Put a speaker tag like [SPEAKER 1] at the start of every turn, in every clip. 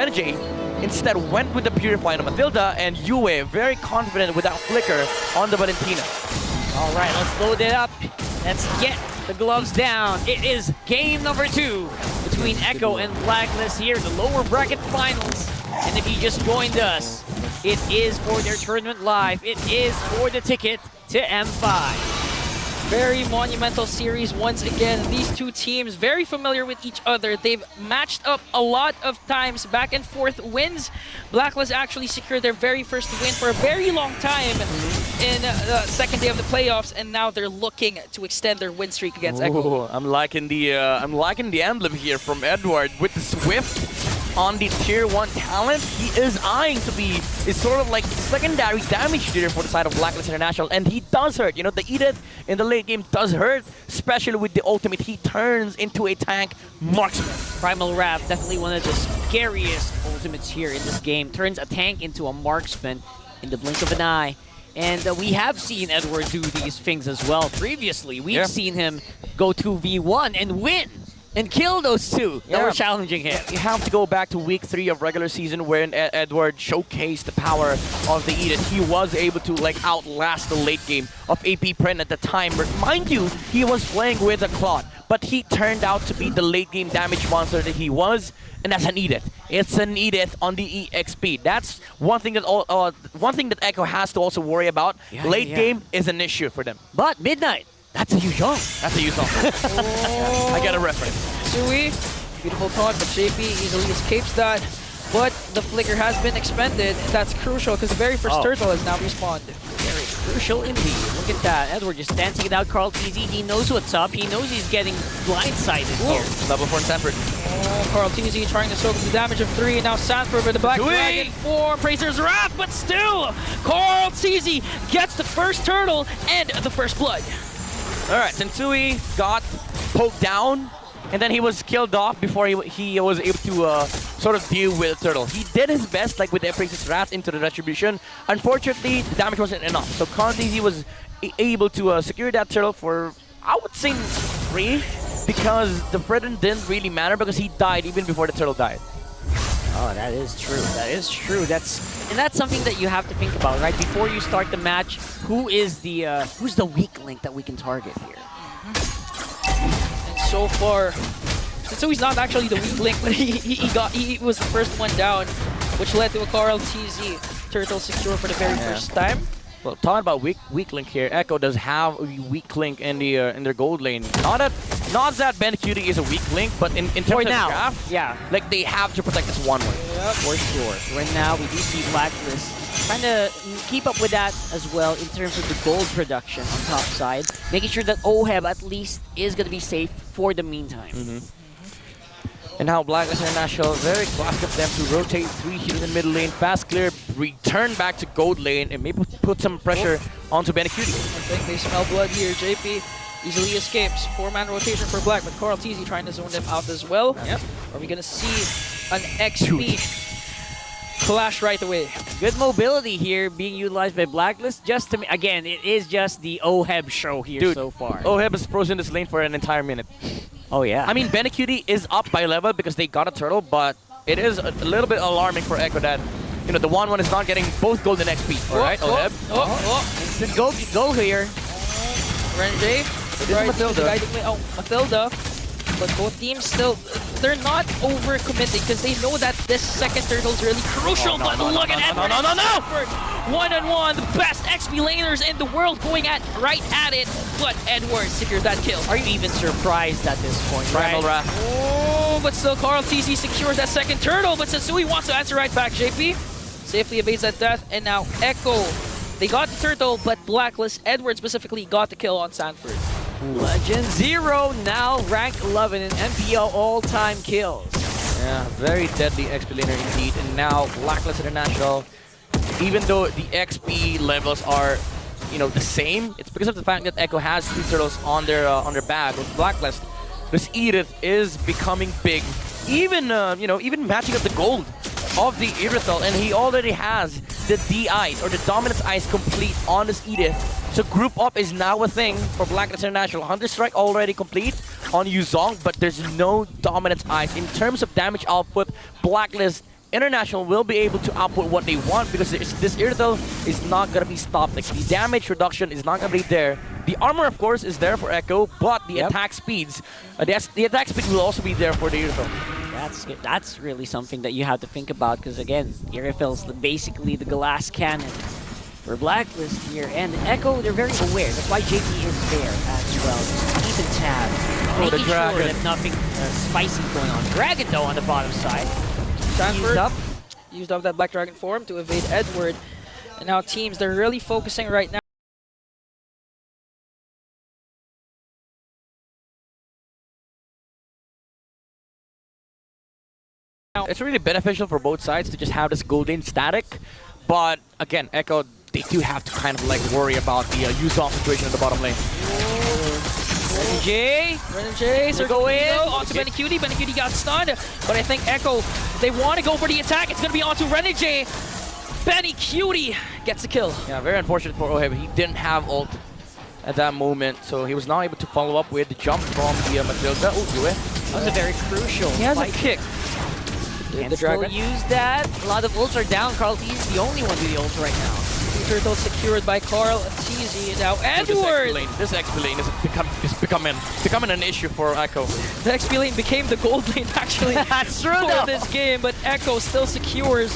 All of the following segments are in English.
[SPEAKER 1] strategy. Instead went with the Purify on Matilda, and Yue very confident with that flicker on the Valentina.
[SPEAKER 2] All right, let's load it up. Let's get the gloves down. It is game number 2 between Echo and Blacklist here, the lower bracket finals. And if you just joined us, it is for their tournament live. It is for the ticket to M5. Very monumental series once again. These two teams very familiar with each other. They've matched up a lot of times, back and forth wins. Blacklist actually secured their very first win for a very long time in the second day of the playoffs, and now they're looking to extend their win streak against Echo.
[SPEAKER 1] I'm liking the emblem here from Edward with the Swift on the tier 1 talent. He is eyeing to be sort of like secondary damage dealer for the side of Blacklist International, and he does hurt. You know, the Edith in the late game does hurt, especially with the ultimate. He turns into a tank marksman.
[SPEAKER 2] Primal Wrath, definitely one of the scariest ultimates here in this game. Turns a tank into a marksman in the blink of an eye. And we have seen Edward do these things as well previously. We've seen him go 2v1 and win and kill those two that were challenging him.
[SPEAKER 1] You have to go back to week 3 of regular season when Edward showcased the power of the Edith. He was able to like outlast the late game of AP Print at the time. But mind you, he was playing with a Claude, but he turned out to be the late game damage monster that he was, and that's an Edith. It's an Edith on the EXP. That's one thing that Echo has to also worry about. Late game is an issue for them.
[SPEAKER 2] But Midnight, that's a Yuzhong.
[SPEAKER 1] That's a Yuzhong. I get a reference.
[SPEAKER 3] Sui, beautiful taunt, but JP easily escapes that. But the flicker has been expended. That's crucial because the very first turtle has now respawned.
[SPEAKER 2] Very crucial indeed. Look at that. Edward just dancing it out. Carl TZ, he knows what's up. He knows he's getting blindsided here.
[SPEAKER 1] Level 4 Sanford.
[SPEAKER 3] Oh, Carl TZ trying to soak up the damage of 3. And now Sanford with the Black Dragon 4. Praetor's Wrath, but still, Carl TZ gets the first turtle and the first blood.
[SPEAKER 1] Alright, Sensui got poked down, and then he was killed off before he was able to sort of deal with the turtle. He did his best, like with the Praetor's Wrath into the retribution. Unfortunately, the damage wasn't enough, so Contizi was able to secure that turtle for, I would say, 3, because the Fredden didn't really matter because he died even before the turtle died.
[SPEAKER 2] Oh, that is true. That is true. That's something that you have to think about, right? Before you start the match, who's the weak link that we can target here?
[SPEAKER 3] And so far, so he's not actually the weak link, but he was the first one down, which led to a Carl TZ turtle secure for the very first time.
[SPEAKER 1] Well, talking about weak link here, Echo does have a weak link in their gold lane. Not that Ben Cutie is a weak link, but in terms of draft, like they have to protect this one way.
[SPEAKER 2] Yep, for sure. Right now, we do see Blacklist trying to keep up with that as well in terms of the gold production on top side, making sure that OHEB at least is going to be safe for the meantime.
[SPEAKER 1] And now Blacklist International, very classic of them to rotate 3 here in the middle lane, fast clear, return back to gold lane, and maybe put some pressure onto Benecutie.
[SPEAKER 3] I think they smell blood here. JP easily escapes. 4-man rotation for Black, but Carl TZ trying to zone them out as well.
[SPEAKER 1] Yep.
[SPEAKER 3] Are we gonna see an XP clash right away?
[SPEAKER 2] Good mobility here being utilized by Blacklist. Just to again, it is just the OHEB show here so far.
[SPEAKER 1] OHEB has frozen this lane for an entire minute.
[SPEAKER 2] Oh yeah.
[SPEAKER 1] I mean, Benecutie is up by level because they got a turtle, but it is a little bit alarming for Echo that, you know, the 1-1 is not getting both golden XP. All right, OHEB.
[SPEAKER 2] Instant go here.
[SPEAKER 3] Renjay. Matilda. But both teams still, they're not overcommitting because they know that this second turtle is really crucial. But look at Edward. No. 1-on-1, the best XP laners in the world going right at it. But Edward secures that kill.
[SPEAKER 2] Are you even surprised at this point, right?
[SPEAKER 3] Oh, but still Carl TZ secures that second turtle. But Sensui wants to answer right back. JP safely evades that death. And now Echo, they got the turtle, but Blacklist, Edward specifically, got the kill on Sanford.
[SPEAKER 2] Legend 0 now rank 11 in MPL all-time kills.
[SPEAKER 1] Yeah, very deadly XP laner indeed. And now Blacklist International, even though the XP levels are, you know, the same, it's because of the fact that Echo has 3 turtles on their bag with Blacklist. This Edith is becoming big, even even matching up the gold of the Irithel, and he already has the D-Ice or the Dominance Ice complete on this Edith. So group up is now a thing for Blacklist International. Hunter Strike already complete on Yuzhong, but there's no Dominance Ice. In terms of damage output, Blacklist International will be able to output what they want because this Irrital is not going to be stopped. Like, the damage reduction is not going to be there. The armor, of course, is there for Echo, but the attack speeds, the attack speed will also be there for the Irrital.
[SPEAKER 2] That's really something that you have to think about because again, Irrital's basically the glass cannon for Blacklist here, and Echo, they're very aware. That's why JP is there as well, just keeping tabs, making sure that nothing spicy is going on. Dragon though on the bottom side.
[SPEAKER 3] Stanford used up that Black Dragon form to evade Edward. And now teams, they're really focusing right now.
[SPEAKER 1] It's really beneficial for both sides to just have this gold lane static, but again, Echo, they do have to kind of like worry about the Yuzong situation in the bottom lane.
[SPEAKER 3] Renegade, they're going onto Benecutie. Benecutie got stunned, but I think Echo, they want to go for the attack. It's going to be onto Renegade. Benecutie gets the kill.
[SPEAKER 1] Yeah, very unfortunate for Oheb. He didn't have ult at that moment, so he was not able to follow up with the jump from the Matilda.
[SPEAKER 2] That was a very crucial.
[SPEAKER 1] He has a kick.
[SPEAKER 2] And still use that. A lot of ults are down. Carl T is the only one with the ult right now.
[SPEAKER 3] Turtle secured by Carl TZ. Now Edward!
[SPEAKER 1] This XP lane is becoming an issue for Echo.
[SPEAKER 3] The XP lane became the gold lane actually for this game, but Echo still secures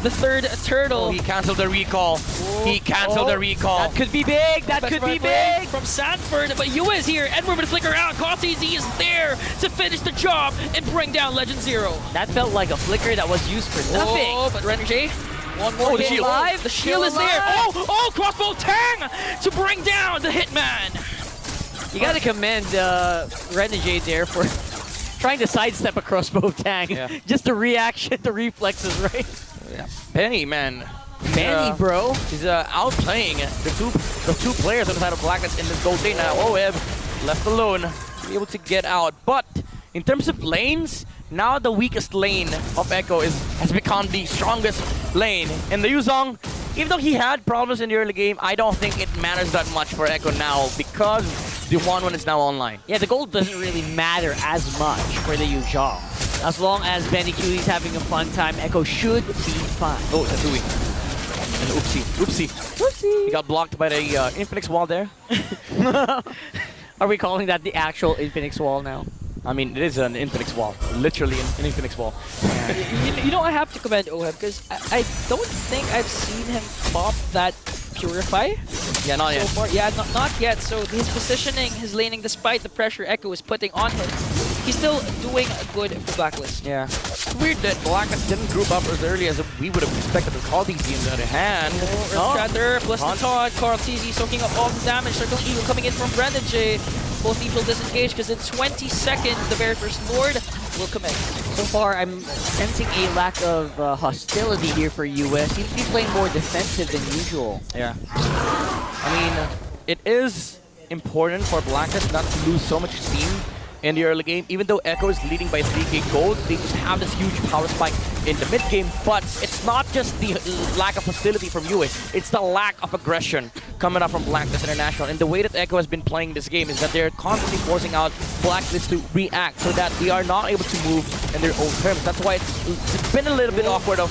[SPEAKER 3] the third turtle.
[SPEAKER 1] Oh, he canceled the recall. He canceled the recall.
[SPEAKER 2] That could be big. That could be big.
[SPEAKER 3] From Sanford, but Yua is here. Edward with a flicker out. Carl TZ is there to finish the job and bring down Legend Zero.
[SPEAKER 2] That felt like a flicker that was used for nothing.
[SPEAKER 3] Oh, but Renegade. One more
[SPEAKER 1] hit
[SPEAKER 3] live. The shield is there. Oh, crossbow Tang to bring down the Hitman.
[SPEAKER 2] You gotta commend Renegade there for trying to sidestep a crossbow Tang.
[SPEAKER 1] Yeah.
[SPEAKER 2] Just the reaction, the reflexes, right?
[SPEAKER 1] Yeah. Penny, man.
[SPEAKER 2] Penny, bro.
[SPEAKER 1] He's outplaying the two players on the side of Blacklist in this gold lane now. Oheb left alone to be able to get out. But in terms of lanes, now the weakest lane of Echo has become the strongest lane. And the Yuzong, even though he had problems in the early game, I don't think it matters that much for Echo now because the 1-1 is now online.
[SPEAKER 2] Yeah, the gold doesn't really matter as much for the Yuzong. As long as Benicutie's having a fun time, Echo should be fine.
[SPEAKER 1] Oh, that's Ui. And oopsie. He got blocked by the Infinix wall there.
[SPEAKER 2] Are we calling that the actual Infinix wall now?
[SPEAKER 1] I mean, it is an Infinix wall. Literally an Infinix wall.
[SPEAKER 3] You know, I have to commend Oheb because I don't think I've seen him pop that Purify.
[SPEAKER 1] Yeah, not yet.
[SPEAKER 3] Far. Yeah, not yet. So his positioning, his laning, despite the pressure Echo is putting on him, he's still doing good for Blacklist.
[SPEAKER 1] Yeah. It's weird that Blacklist didn't group up as early as we would have expected with all these teams on the hand.
[SPEAKER 3] Shatter plus the taunt. Carl TZ soaking up all the damage. Circle Eagle coming in from Brendan J. Both teams will disengage because in 20 seconds, the very first Lord will commit.
[SPEAKER 2] So far, I'm sensing a lack of hostility here for US. Seems to be playing more defensive than usual.
[SPEAKER 1] Yeah. I mean, it is important for Blacklist not to lose so much steam in the early game. Even though Echo is leading by 3k gold, they just have this huge power spike in the mid game. But it's not just the lack of hostility from UA, it's the lack of aggression coming up from Blacklist International. And the way that Echo has been playing this game is that they're constantly forcing out Blacklist to react so that they are not able to move in their own terms. That's why it's been a little bit awkward of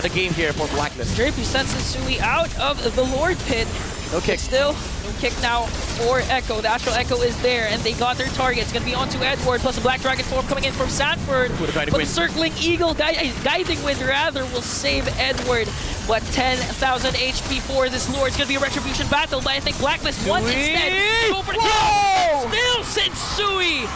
[SPEAKER 1] the game here for Blacklist.
[SPEAKER 3] JP sends Sui out of the Lord Pit.
[SPEAKER 1] No kick.
[SPEAKER 3] Still, no kick now for Echo. The Astral Echo is there, and they got their target. It's going to be onto Edward, plus a Black Dragon form coming in from Sanford. But the Circling Eagle, Guiding Wind rather, will save Edward. But 10,000 HP for this Lord. It's going to be a Retribution battle, but I think Blacklist wants instead to go for the kill. Still Sensui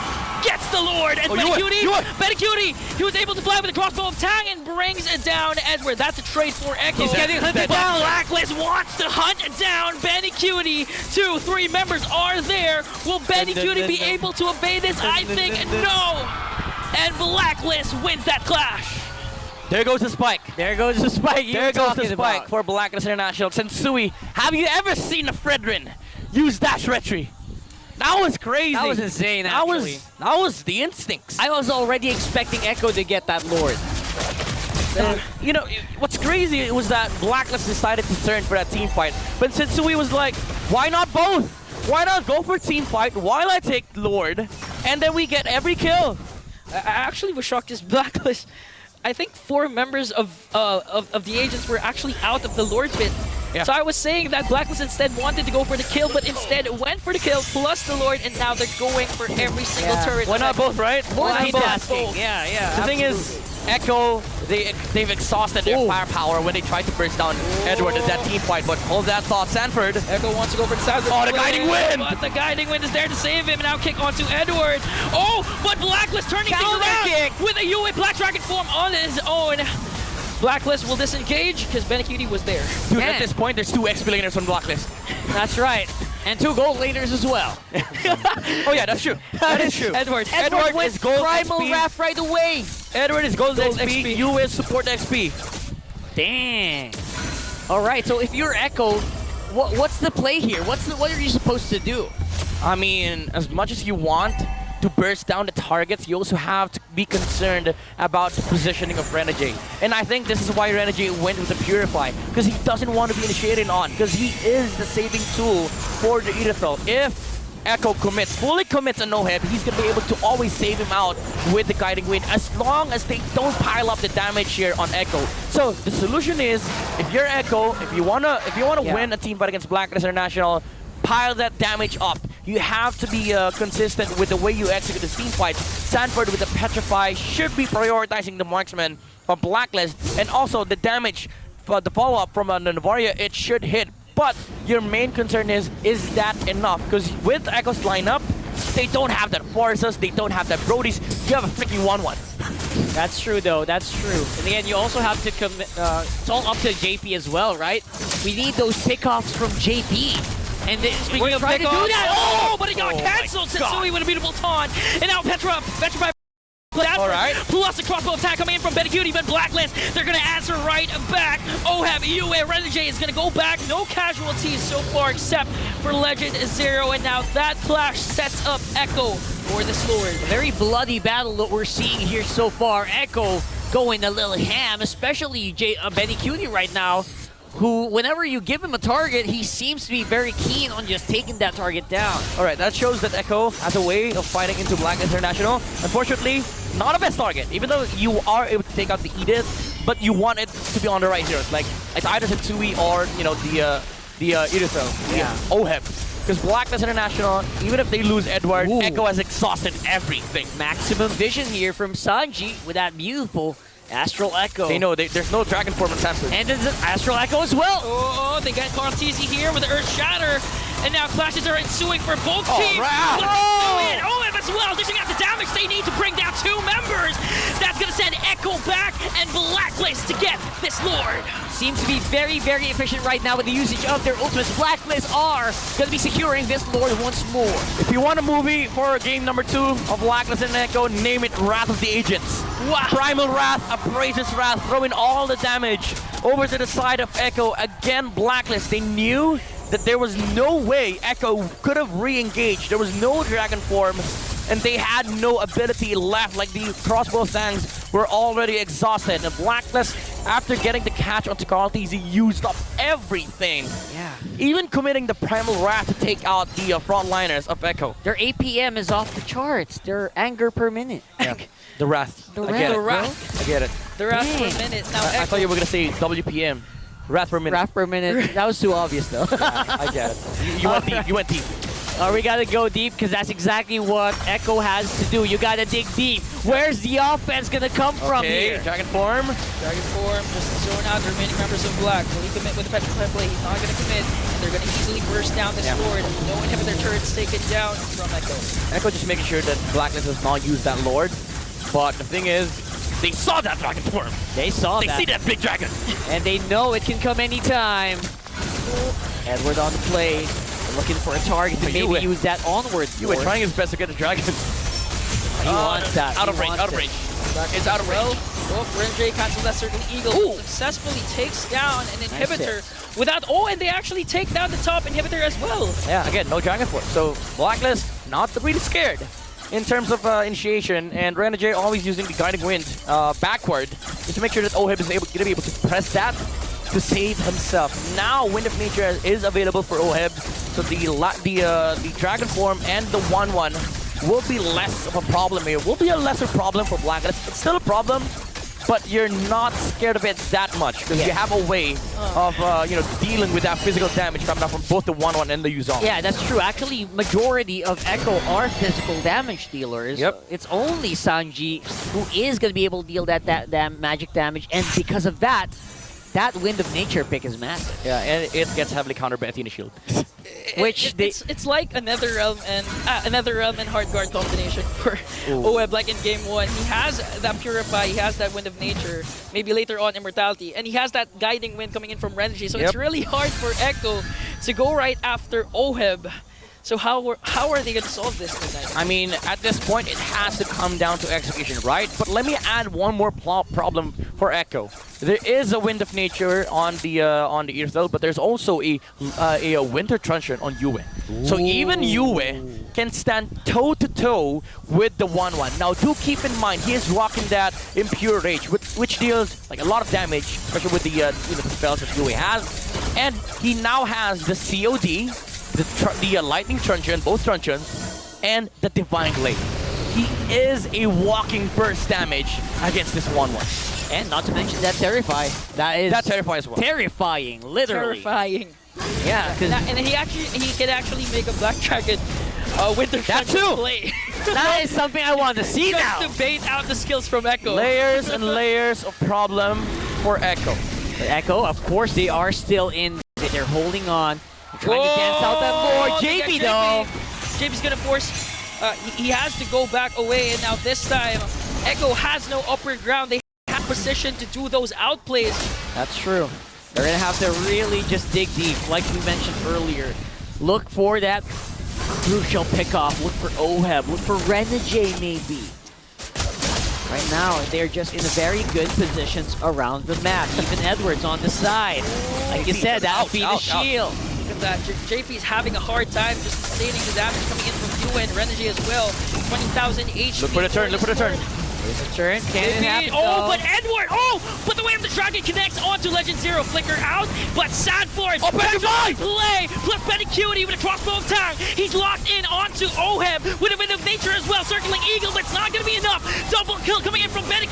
[SPEAKER 3] gets the Lord, and Benecutie, he was able to fly with the crossbow of Tang and brings down Edward. That's a trade for Echo.
[SPEAKER 2] He's getting hunted down.
[SPEAKER 3] Blacklist wants to hunt down Benecutie. 2-3 members are there. Will Benecutie be able to evade this? I think no. And Blacklist wins that clash.
[SPEAKER 1] There goes the spike.
[SPEAKER 2] There goes the spike.
[SPEAKER 1] There goes the spike for Blacklist International. Sensui, have you ever seen a Fredrin use dash retry? That was crazy.
[SPEAKER 2] That was insane, actually.
[SPEAKER 1] That was the instincts.
[SPEAKER 2] I was already expecting Echo to get that Lord.
[SPEAKER 1] You know, what's crazy was that Blacklist decided to turn for that team fight. But Sensui was like, why not both? Why not go for team fight while I take Lord, and then we get every kill?
[SPEAKER 3] I actually was shocked as Blacklist I think 4 members of the agents were actually out of the Lord pit.
[SPEAKER 1] Yeah.
[SPEAKER 3] So I was saying that Blacklist instead wanted to go for the kill, but instead went for the kill plus the Lord, and now they're going for every single turret.
[SPEAKER 1] Why not both, right? Why not both?
[SPEAKER 2] Multitasking. Yeah.
[SPEAKER 1] The thing is, Echo, they've exhausted their firepower when they tried to burst down Edward in that team fight, but hold that thought, Sanford.
[SPEAKER 3] Echo wants to go for the Sanford.
[SPEAKER 1] Oh, the guiding wind!
[SPEAKER 3] But the guiding wind is there to save him, and now kick onto Edward. Oh, but Blacklist turning things
[SPEAKER 2] Counter
[SPEAKER 3] around
[SPEAKER 2] kick.
[SPEAKER 3] with a UA Black Dragon form on his own. Blacklist will disengage because Benecutie was there.
[SPEAKER 1] Dude,
[SPEAKER 2] Man.
[SPEAKER 1] at this point, there's 2 XP laners on Blacklist.
[SPEAKER 2] That's right. And 2 gold laners as well.
[SPEAKER 1] Oh yeah, that's true. That is true.
[SPEAKER 3] Edward.
[SPEAKER 2] Edward
[SPEAKER 1] is gold
[SPEAKER 2] Primal
[SPEAKER 1] XP.
[SPEAKER 2] Wrath right away.
[SPEAKER 1] Edward is gold
[SPEAKER 3] Gold
[SPEAKER 1] XP,
[SPEAKER 3] XP.
[SPEAKER 1] you is support XP.
[SPEAKER 2] Dang. All right, so if you're Echo, what's the play here? What are you supposed to do?
[SPEAKER 1] I mean, as much as you want to burst down the targets, you also have to be concerned about the positioning of Renegade. And I think this is why Renegade went with the Purify, because he doesn't want to be initiated on, because he is the saving tool for the Irithel. If Echo fully commits on no-hit, he's going to be able to always save him out with the Guiding Wind, as long as they don't pile up the damage here on Echo. So the solution is, if you're Echo, if you wanna win a team fight against Blacklist International, pile that damage up. You have to be consistent with the way you execute the team fight. Sanford with the Petrify should be prioritizing the marksman from Blacklist, and also the damage for the follow-up from the Navaria, it should hit. But your main concern is that enough? Because with Echo's lineup, they don't have that Forces, they don't have that Brodies, you have a freaking 1-1.
[SPEAKER 2] That's true, though. That's true. And again, you also have to commit. It's all up to JP as well, right? We need those pickoffs from JP. And then,
[SPEAKER 3] Speaking of
[SPEAKER 2] trying to do
[SPEAKER 3] pickoffs,
[SPEAKER 2] that.
[SPEAKER 3] oh, but it got cancelled. Sensui with a beautiful taunt. And now Petrify.
[SPEAKER 1] All right.
[SPEAKER 3] Plus a crossbow attack coming in from Benecutie, but Blacklist, they're going to answer right back. Oheb, UA, Renegade is going to go back. No casualties so far except for Legend Zero. And now that clash sets up Echo for this Lord.
[SPEAKER 2] A very bloody battle that we're seeing here so far. Echo going a little ham, especially Benecutie right now, who, whenever you give him a target, he seems to be very keen on just taking that target down.
[SPEAKER 1] All right, that shows that Echo has a way of fighting into Black International. Unfortunately, not a best target, even though you are able to take out the Edith, but you want it to be on the right heroes. Like, it's either Sensui or, you know, the Irithel, Oheb. Because Blacklist International, even if they lose Edward, Echo has exhausted everything.
[SPEAKER 2] Maximum vision here from Sanji with that beautiful Astral Echo.
[SPEAKER 1] They know there's no Dragon Form in Sanford.
[SPEAKER 2] And there's an Astral Echo as well.
[SPEAKER 3] Oh, they got Cartesi here with the Earth Shatter. And now clashes are ensuing for both teams.
[SPEAKER 1] Right.
[SPEAKER 3] Oheb as well, dishing out the damage they need to bring down 2 members. That's going to send Echo back and Blacklist to get this Lord.
[SPEAKER 2] Seems to be very, very efficient right now with the usage of their ultimates. Blacklist are going to be securing this Lord once more.
[SPEAKER 1] If you want a movie for game number 2 of Blacklist and Echo, name it Wrath of the Agents.
[SPEAKER 3] Wow.
[SPEAKER 1] Primal Wrath, Appraiser's Wrath, throwing all the damage over to the side of Echo. Again, Blacklist, they knew that there was no way Echo could have re-engaged. There was no Dragon Form, and they had no ability left. Like, the crossbow things were already exhausted. And Blacklist, after getting the catch onto Carltes, he used up everything.
[SPEAKER 2] Yeah.
[SPEAKER 1] Even committing the Primal Wrath to take out the frontliners of Echo.
[SPEAKER 2] Their APM is off the charts. Their anger per minute.
[SPEAKER 1] Yeah. The Wrath.
[SPEAKER 2] The
[SPEAKER 1] I get it.
[SPEAKER 3] Wrath.
[SPEAKER 1] I get it.
[SPEAKER 3] They're out for
[SPEAKER 2] Dang.
[SPEAKER 3] a minute. Now
[SPEAKER 1] I
[SPEAKER 3] Echo.
[SPEAKER 1] thought you were going to say WPM. Wrath per minute.
[SPEAKER 2] Wrath per minute. That was too obvious, though.
[SPEAKER 1] I get it. You went deep. You went deep.
[SPEAKER 2] We gotta go deep because that's exactly what Echo has to do. You gotta dig deep. Where's the offense gonna come from here?
[SPEAKER 1] Dragon Form.
[SPEAKER 3] Dragon Form just throwing out the remaining members of Black. Will he commit with the Petrify play? He's not going to commit. And they're going to easily burst down this Lord. No inhibitor turrets taken down from Echo.
[SPEAKER 1] Echo just making sure that Blacklist does not use that Lord. But the thing is, they saw that Dragon Form.
[SPEAKER 2] They saw
[SPEAKER 1] They
[SPEAKER 2] that.
[SPEAKER 1] see that big dragon.
[SPEAKER 2] And they know it can come anytime. Edward on the play. Looking for a target to maybe use that onward.
[SPEAKER 1] You were trying his best to get the dragon.
[SPEAKER 2] He wants that.
[SPEAKER 1] Out of range. Out of range. It's out of range.
[SPEAKER 3] Oh, Renjay cancels that Circle Eagle.
[SPEAKER 2] Ooh.
[SPEAKER 3] Successfully takes down an inhibitor without. Oh, and they actually take down the top inhibitor as well.
[SPEAKER 1] Yeah, again, no Dragon Force. So Blacklist, not really scared in terms of initiation, and Renegade always using the Guiding Wind backward just to make sure that Oheb is going to be able to press that to save himself. Now Wind of Nature is available for Oheb, so the Dragon Form and the 1-1 will be less of a problem here. Will be a lesser problem for Blacklist. It's still a problem, but you're not scared of it that much because you have a way of dealing with that physical damage coming out from both the 1-1 and the Yuzong.
[SPEAKER 2] Yeah, that's true. Actually, majority of Echo are physical damage dealers.
[SPEAKER 1] Yep.
[SPEAKER 2] It's only Sanji who is going to be able to deal that magic damage, and because of that, that Wind of Nature pick is massive.
[SPEAKER 1] Yeah, and it gets heavily countered by Athena Shield.
[SPEAKER 3] It's like another realm and hard guard combination for OEB. Like in game 1, he has that Purify, he has that Wind of Nature, maybe later on Immortality, and he has that Guiding Wind coming in from Renji. So it's really hard for Echo to go right after OEB. So how are they going to solve this tonight?
[SPEAKER 1] I mean, at this point, it has to come down to execution, right? But let me add one more problem for Echo. There is a Wind of Nature on the Earthel, but there's also a Winter Truncheon on Yue. So even Yue can stand toe-to-toe with the 1-1. Now, do keep in mind, he is rocking that Impure Rage, which deals like a lot of damage, especially with the spells that Yue has. And he now has the COD, the Lightning Truncheon, both Truncheons, and the Divine Blade. He is a walking burst damage against this 1-1.
[SPEAKER 2] And not to mention that Terrify.
[SPEAKER 1] That Terrify as well.
[SPEAKER 2] Terrifying, literally.
[SPEAKER 3] Terrifying.
[SPEAKER 2] Yeah,
[SPEAKER 3] and he can actually make a Black Dragon Winter Truncheon play.
[SPEAKER 2] That is something I want to see now.
[SPEAKER 3] Just to bait out the skills from Echo.
[SPEAKER 1] Layers and layers of problem for Echo.
[SPEAKER 2] But Echo, of course, they are still in. They're holding on. Trying to dance out that board. JP though.
[SPEAKER 3] JP's gonna force. He has to go back away, and now this time, Echo has no upper ground. They have position to do those outplays.
[SPEAKER 2] That's true. They're gonna have to really just dig deep, like we mentioned earlier. Look for that crucial pickoff. Look for OHEB. Look for Renegade maybe. Right now, they're just in very good positions around the map. Even Edwards on the side. Like you said, that'll be the shield.
[SPEAKER 3] Look at that. JP's having a hard time just sustaining the damage coming in from Yue and Renegade as well. 20,000 HP.
[SPEAKER 1] Look for the turn, look for the turn.
[SPEAKER 2] There's a turn. Cannon happens,
[SPEAKER 3] but Edward! But the way of the dragon connects onto Legend Zero. Flicker out, but Sanford! Play! Plus Betty with a crossbow attack. He's locked in onto OHEB with a Wind of Nature as well. Circling Eagle, but it's not going to be enough. Double kill coming in from Betty,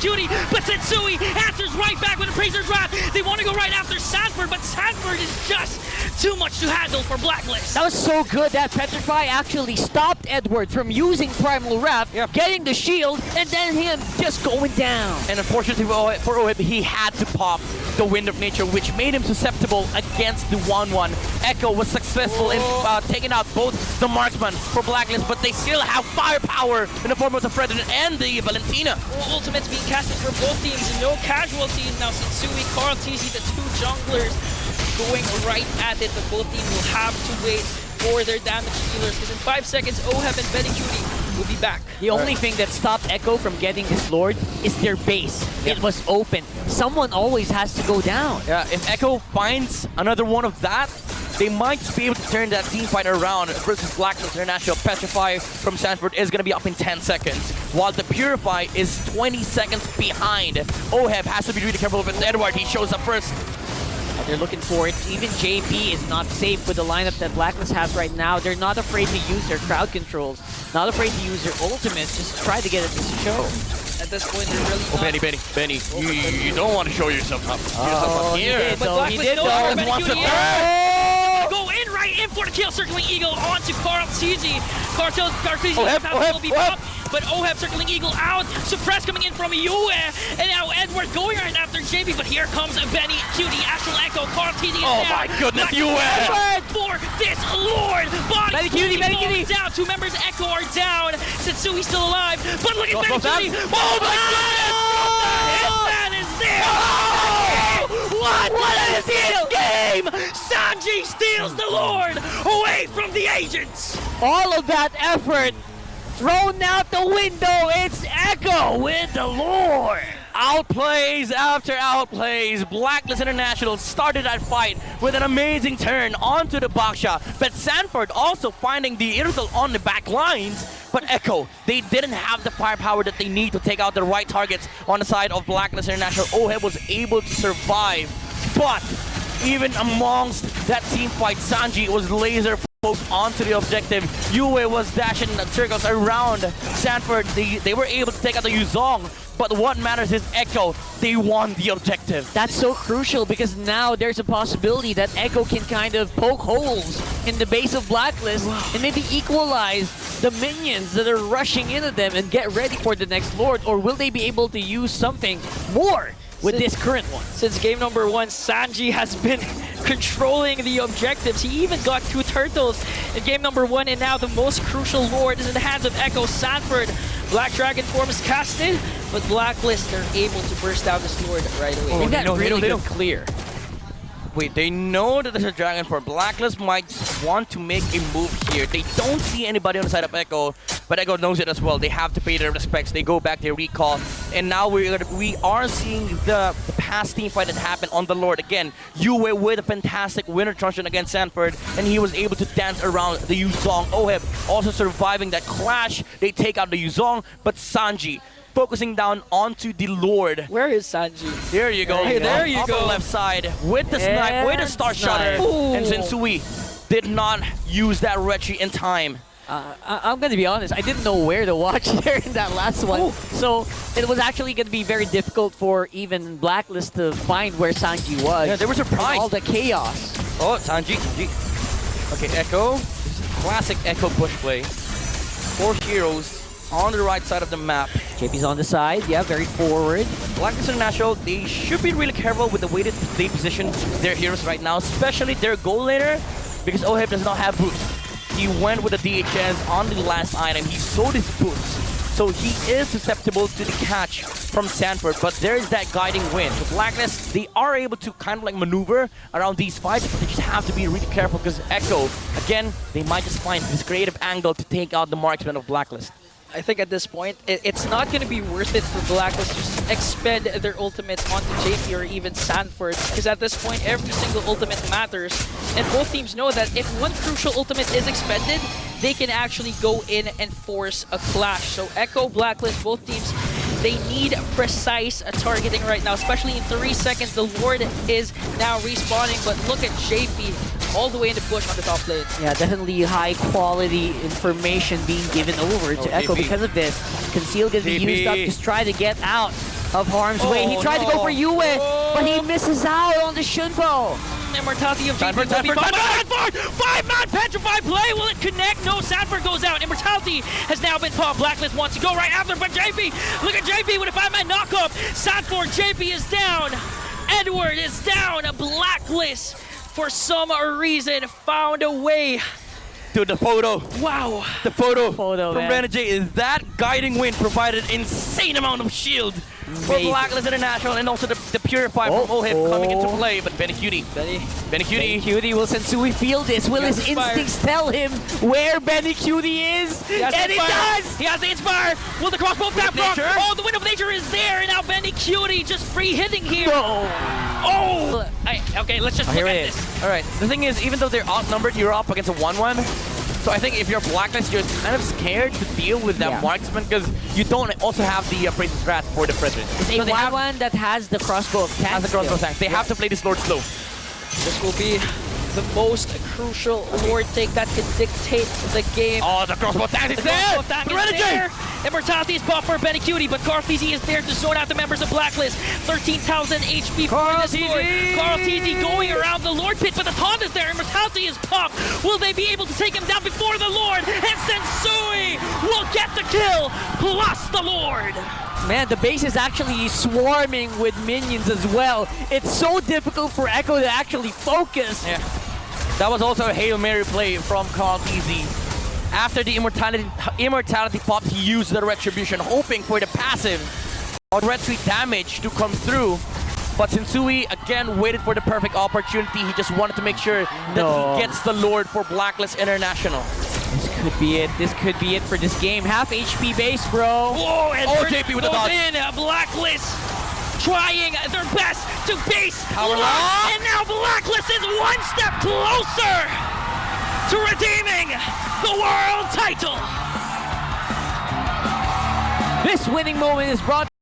[SPEAKER 3] but Sensui answers right back with a Praiser's Wrath. They want to go right after Sanford, but Sanford is just too much to handle for Blacklist.
[SPEAKER 2] That was so good that Petrify actually stopped Edward from using Primal Wrath, getting the shield, and then him just going down.
[SPEAKER 1] And unfortunately for OHEB, he had to pop the Wind of Nature, which made him susceptible against the 1-1. Echo was successful in taking out both the marksman for Blacklist, but they still have firepower in the form of the Frederick and the Valentina.
[SPEAKER 3] Ultimates being casted for both teams. No casualties now. Sensui, Carl, TZ, the two junglers going right at it, but both teams will have to wait for their damage dealers, because in 5 seconds, OHEB and Betty will be back.
[SPEAKER 2] The only thing that stopped Echo from getting this Lord is their base. It was open. Someone always has to go down.
[SPEAKER 1] Yeah, if Echo finds another one of that, they might be able to turn that team fight around versus Blacklist International. Petrify from Sanford is going to be up in 10 seconds, while the Purify is 20 seconds behind. OHEB has to be really careful with Edward. He shows up first.
[SPEAKER 2] They're looking for it. Even JP is not safe with the lineup that Blacklist has right now. They're not afraid to use their crowd controls, not afraid to use their ultimates, just try to get it to show.
[SPEAKER 3] At this point, they're really
[SPEAKER 1] Benny, you don't want to show yourself up.
[SPEAKER 2] He did though. He did though.
[SPEAKER 3] Go in right in for the kill. Circling Eagle onto Carl TZ. Carl TZ will be popped, but OHEB circling Eagle out. Suppress coming in from Yue, and now Edward going right after JP, but here comes Benny, Cutie, Astral Echo, Carl TZ is down.
[SPEAKER 1] My goodness, Yue!
[SPEAKER 3] For this Lord! Body
[SPEAKER 2] Cutie!
[SPEAKER 3] Down. Two members Echo are down. Setsui's still alive, but look at Benny Cutie! Oh my goodness! Hitman is there! What is this game? Sanji steals the Lord away from the agents!
[SPEAKER 2] All of that effort thrown out the window. It's Echo with the Lord.
[SPEAKER 1] Outplays after outplays. Blacklist International started that fight with an amazing turn onto the Baksha, but Sanford also finding the Irithel on the back lines. But Echo, they didn't have the firepower that they need to take out the right targets on the side of Blacklist International. OHEB was able to survive, but even amongst that team fight, Sanji was laser focused onto the objective. Yue was dashing in circles around Sanford. They were able to take out the Yuzong. But what matters is Echo. They won the objective.
[SPEAKER 2] That's so crucial because now there's a possibility that Echo can kind of poke holes in the base of Blacklist and maybe equalize the minions that are rushing into them and get ready for the next Lord. Or will they be able to use something more with this current one?
[SPEAKER 3] Since game number 1, Sanji has been controlling the objectives. He even got 2 turtles in game number 1, and now the most crucial Lord is in the hands of Echo. Sanford, Black Dragon form is casted, but Blacklist are able to burst out this Lord right away.
[SPEAKER 1] Oh,
[SPEAKER 2] They've got really
[SPEAKER 1] they
[SPEAKER 2] good
[SPEAKER 1] don't.
[SPEAKER 2] clear.
[SPEAKER 1] Wait, they know that there's a dragon for Blacklist might want to make a move here. They don't see anybody on the side of Echo, but Echo knows it as well. They have to pay their respects. They go back, they recall, and now we are seeing the past team fight that happened on the Lord again. Yue with a fantastic winner truncheon against Sanford, and he was able to dance around the Yuzong. Oheb also surviving that clash. They take out the Yuzong, but Sanji focusing down onto the Lord.
[SPEAKER 3] Where is Sanji?
[SPEAKER 1] There you go.
[SPEAKER 3] Hey, there you
[SPEAKER 1] Upper
[SPEAKER 3] go.
[SPEAKER 1] left side with the snipe, with the star shutter.
[SPEAKER 3] Ooh.
[SPEAKER 1] And Sensui did not use that retreat in time.
[SPEAKER 2] I'm gonna be honest, I didn't know where to watch there in that last one.
[SPEAKER 3] Ooh.
[SPEAKER 2] So it was actually gonna be very difficult for even Blacklist to find where Sanji was.
[SPEAKER 1] Yeah, they were surprised.
[SPEAKER 2] All the chaos.
[SPEAKER 1] Oh, Sanji. Okay, Echo. This is classic Echo push play. 4 heroes on the right side of the map.
[SPEAKER 2] JP's on the side, yeah, very forward.
[SPEAKER 1] Blacklist International, they should be really careful with the way that they position their heroes right now, especially their goal laner, because Oheb does not have boots. He went with the DHS on the last item. He sold his boots. So he is susceptible to the catch from Sanford, but there is that guiding wind. With Blacklist, they are able to kind of like maneuver around these fights, but they just have to be really careful because Echo, again, they might just find this creative angle to take out the marksman of Blacklist.
[SPEAKER 3] I think at this point, it's not going to be worth it for Blacklist to just expend their ultimates onto JP or even Sanford, because at this point, every single ultimate matters. And both teams know that if one crucial ultimate is expended, they can actually go in and force a clash. So Echo, Blacklist, both teams, they need precise targeting right now, especially in 3 seconds. The Lord is now respawning, but look at JP all the way in the bush on the top lane.
[SPEAKER 2] Yeah, definitely high quality information being given over to Echo
[SPEAKER 1] JP.
[SPEAKER 2] because of this. Conceal gonna be
[SPEAKER 1] JP.
[SPEAKER 2] used up, just try to get out of harm's way. He tried to go
[SPEAKER 1] no.
[SPEAKER 2] for Yue, but he misses out on the Shunpo.
[SPEAKER 3] Immortality of JP will be
[SPEAKER 1] Sanford,
[SPEAKER 3] Sanford! 5-man petrified play! Will it connect? No, Sanford goes out. Immortality has now been popped. Blacklist wants to go right after, but JP! Look at JP with a 5-man knockup! Sanford, JP is down! Edward is down! Blacklist, for some reason, found a way.
[SPEAKER 1] Dude, the photo.
[SPEAKER 3] Wow!
[SPEAKER 1] The photo
[SPEAKER 2] Photo,
[SPEAKER 1] from
[SPEAKER 2] man.
[SPEAKER 1] Renegade is that guiding wind provided insane amount of shield for
[SPEAKER 2] Amazing.
[SPEAKER 1] Blacklist International, and also the Purify from Oheb coming into play. But Benny Cutie. Benny Cutie.
[SPEAKER 2] Cutie, will Sensui feel this? Will his
[SPEAKER 3] Inspire.
[SPEAKER 2] instincts tell him where Benny Cutie is?
[SPEAKER 3] has
[SPEAKER 2] And
[SPEAKER 3] the
[SPEAKER 2] he
[SPEAKER 3] Inspire.
[SPEAKER 2] does!
[SPEAKER 3] He has the Inspire! Will the crossbow tap from?
[SPEAKER 1] Nature.
[SPEAKER 3] Oh, the Wind of Nature is there! And now Benny Cutie just free hitting here!
[SPEAKER 2] Whoa.
[SPEAKER 3] Oh! Okay, let's just look
[SPEAKER 1] Here
[SPEAKER 3] at
[SPEAKER 1] it is.
[SPEAKER 3] this.
[SPEAKER 1] All right. The thing is, even though they're outnumbered, you're up against a 1-1. So I think if you're Blacklist, you're kind of scared to deal with that
[SPEAKER 2] Yeah.
[SPEAKER 1] marksman because you don't also have the Priestess Wrath for the President.
[SPEAKER 2] It's a
[SPEAKER 1] So they have,
[SPEAKER 2] one that has the crossbow of tanks.
[SPEAKER 1] has the crossbow tank. They have to play this Lord slow.
[SPEAKER 3] This will be the most crucial Lord take that can dictate the game.
[SPEAKER 1] Oh, the crossbow tank is
[SPEAKER 3] The
[SPEAKER 1] there!
[SPEAKER 3] crossbow tank
[SPEAKER 1] The
[SPEAKER 3] is
[SPEAKER 1] Renegade!
[SPEAKER 3] there! Immortality is popped for Benny Cutie, but Carl-TZ is there to zone out the members of Blacklist. 13,000 HP for this Lord. Carl-TZ going around the Lord pit, but the taunt is there. Immortality is popped. Will they be able to take him down before the Lord? And Sensui will get the kill, plus the Lord.
[SPEAKER 2] Man, the base is actually swarming with minions as well. It's so difficult for Echo to actually focus.
[SPEAKER 1] Yeah. That was also a Hail Mary play from Carl-TZ. After the immortality popped, he used the Retribution, hoping for the passive or retreat damage to come through. But Sensui again waited for the perfect opportunity. He just wanted to make sure that he gets the Lord for Blacklist International.
[SPEAKER 2] This could be it. This could be it for this game. Half HP base, bro.
[SPEAKER 3] Whoa, and
[SPEAKER 1] Oh, JP with the dodge.
[SPEAKER 3] in. Blacklist trying their best to base
[SPEAKER 1] Power
[SPEAKER 3] Lord.
[SPEAKER 1] lock.
[SPEAKER 3] And now Blacklist is one step closer to redeeming the world title.
[SPEAKER 2] This winning moment is brought